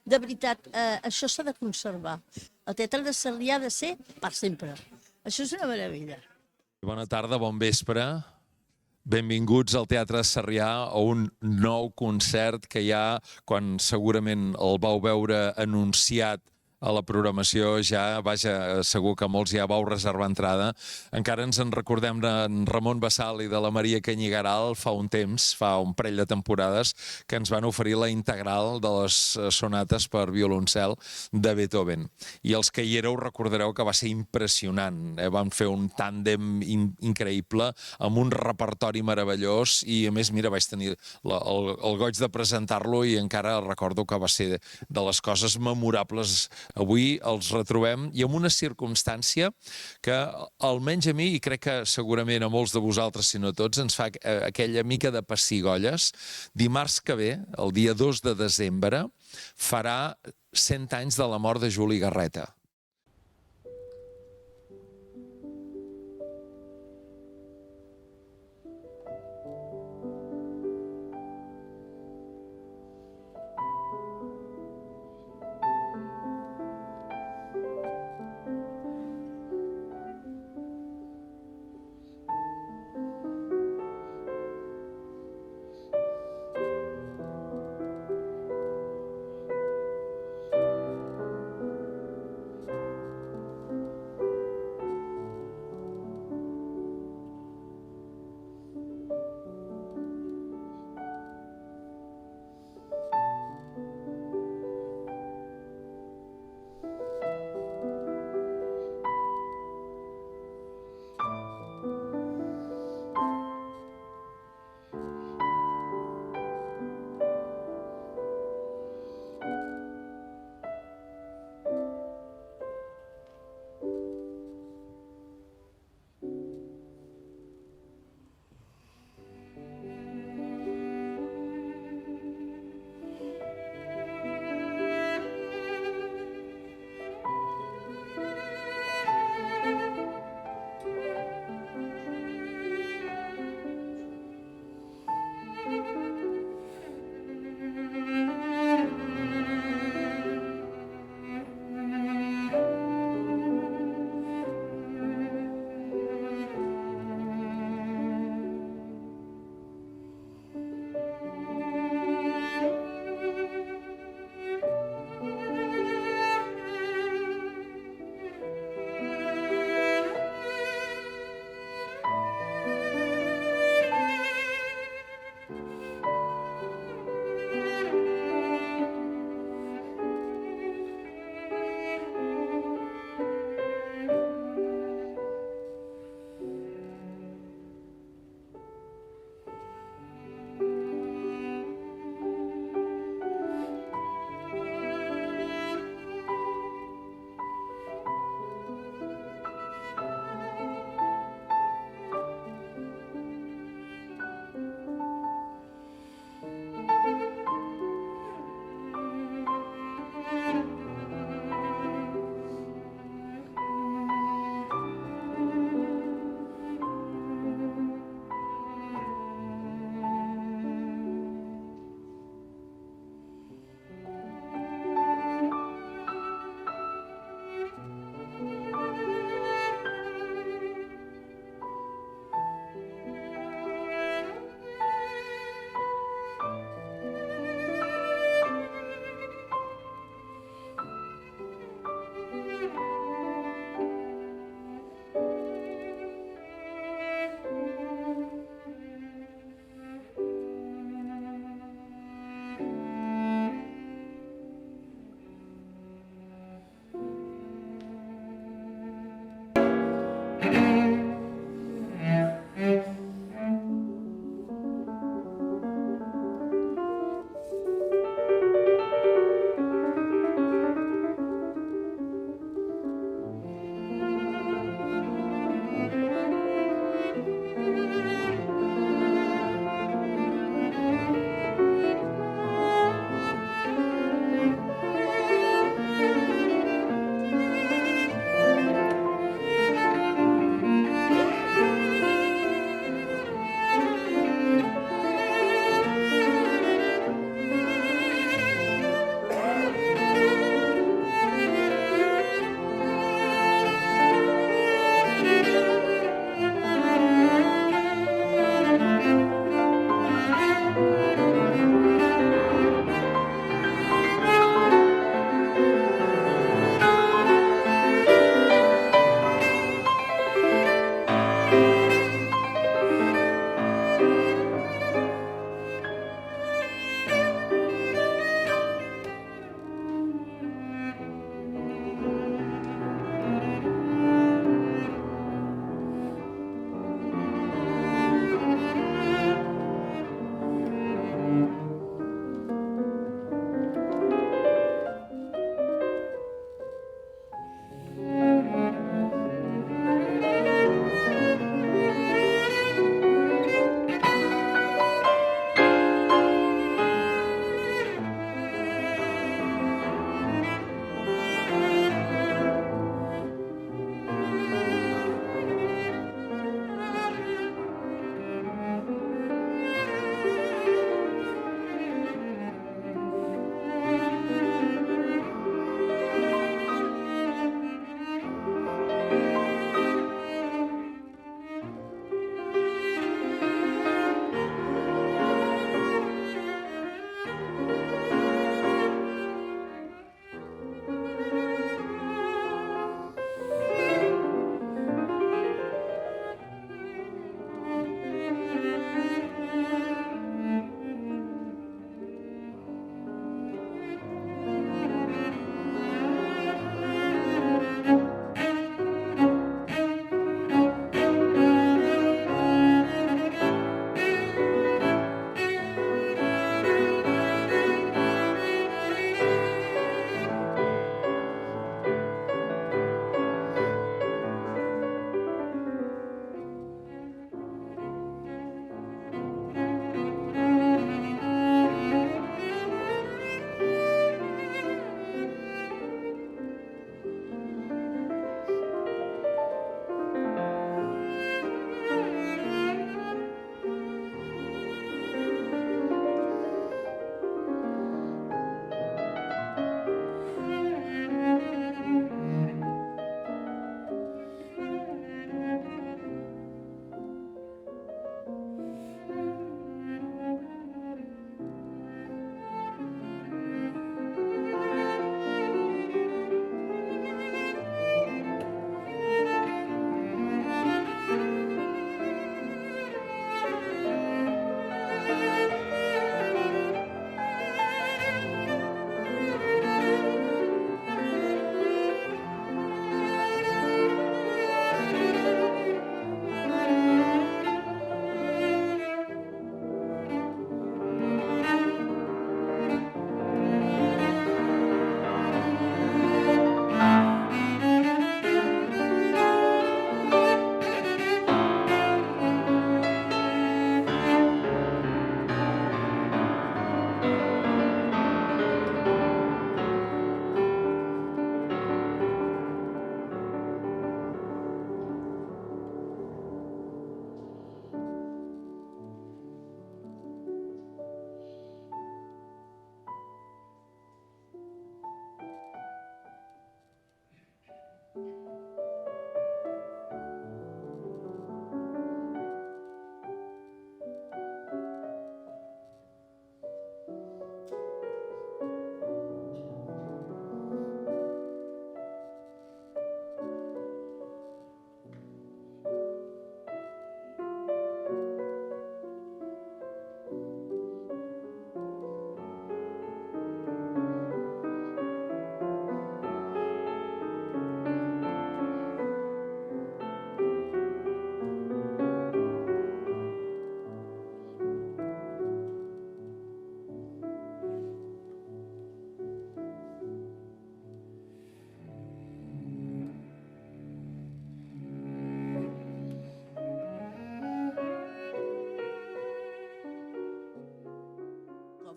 De veritat, això s'ha de conservar. El Teatre de Sarrià ha de ser per sempre. Això és una meravella. Bona tarda, bon vespre. Benvinguts al Teatre Sarrià a un nou concert que ja, quan segurament el vau veure anunciat a la programació, ja, vaja, segur que molts ja vau reservar entrada. Encara ens en recordem d'en Ramon Bassal i de la Maria Canyigaral fa un temps, fa un parell de temporades, que ens van oferir la integral de les sonates per violoncel de Beethoven. I els que hi éreu recordareu que va ser impressionant. Van fer un tàndem increïble, amb un repertori meravellós, i a més, mira, vaig tenir el goig de presentar-lo i encara recordo que va ser de les coses memorables. Avui els retrobem i amb una circumstància que almenys a mi, i crec que segurament a molts de vosaltres, si no tots, ens fa aquella mica de pessigolles. Dimarts que ve, el dia 2 de desembre, farà 100 anys de la mort de Juli Garreta.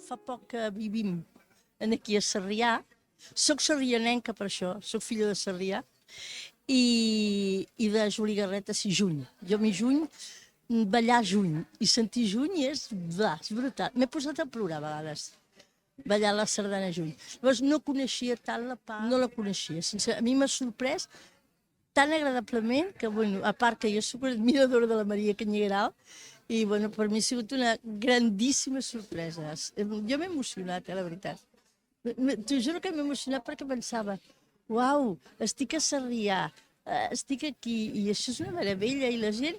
fa poc que vivim aquí a Sarrià. Soc sarrianenca per això, soc filla de Sarrià, i de Juli Garreta, sí, juny. Jo m'hi juny, ballar juny i sentir juny és brutal. M'he posat a plorar a vegades, ballar la sardana juny. Llavors no coneixia tant la part, no la coneixia. A mi m'ha sorprès tan agradablement que, bueno, a part que jo soc admiradora de la Maria Canyeral, i bueno, per mi ha sigut una grandíssima sorpresa. Jo m'he emocionat, la veritat. T'ho juro que m'he emocionat perquè pensava, uau, estic a Sarrià, estic aquí, i això és una meravella, i la gent,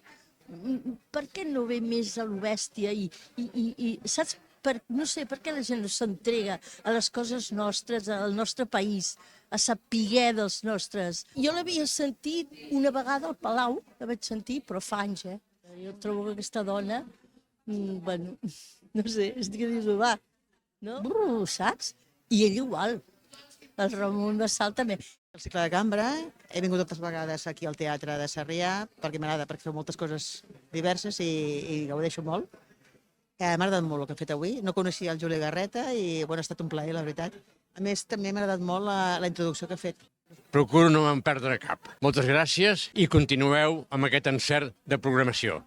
per què no ve més a lo bèstia? I saps, no sé, per què la gent no s'entrega a les coses nostres, al nostre país, a saber dels nostres? Jo l'havia sentit una vegada al Palau, la vaig sentir, però fa anys, Jo trobo que aquesta dona, bueno, no sé, estic a dir-ho, va, no? Saps? I ell igual, el Ramon Bassal també. El cicle de cambra, he vingut moltes vegades aquí al Teatre de Sarrià perquè m'agrada, perquè feu moltes coses diverses i gaudeixo molt. M'ha agradat molt el que he fet avui, no coneixia el Juli Garreta i bueno, ha estat un plaer, la veritat. A més, també m'ha agradat molt la introducció que ha fet. Procuro no me'n perdre cap. Moltes gràcies i continueu amb aquest encert de programació.